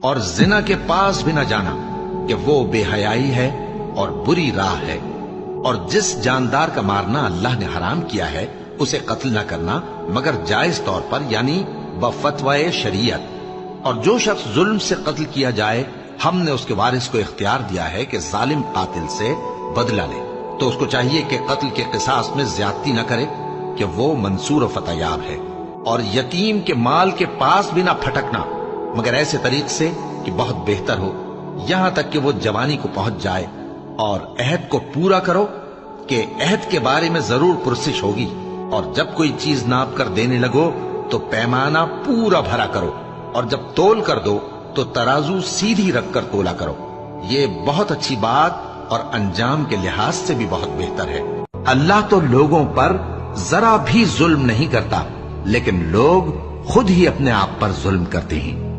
اور زنا کے پاس بھی نہ جانا کہ وہ بے حیائی ہے اور بری راہ ہے، اور جس جاندار کا مارنا اللہ نے حرام کیا ہے اسے قتل نہ کرنا مگر جائز طور پر، یعنی بفتوائے شریعت، اور جو شخص ظلم سے قتل کیا جائے ہم نے اس کے وارث کو اختیار دیا ہے کہ ظالم قاتل سے بدلہ لے، تو اس کو چاہیے کہ قتل کے قصاص میں زیادتی نہ کرے کہ وہ منصور و فتح یاب ہے، اور یتیم کے مال کے پاس بھی نہ پھٹکنا مگر ایسے طریق سے کہ بہت بہتر ہو، یہاں تک کہ وہ جوانی کو پہنچ جائے، اور عہد کو پورا کرو کہ عہد کے بارے میں ضرور پرسش ہوگی، اور جب کوئی چیز ناپ کر دینے لگو تو پیمانہ پورا بھرا کرو، اور جب تول کر دو تو ترازو سیدھی رکھ کر تولا کرو، یہ بہت اچھی بات اور انجام کے لحاظ سے بھی بہت بہتر ہے۔ اللہ تو لوگوں پر ذرا بھی ظلم نہیں کرتا، لیکن لوگ خود ہی اپنے آپ پر ظلم کرتے ہیں۔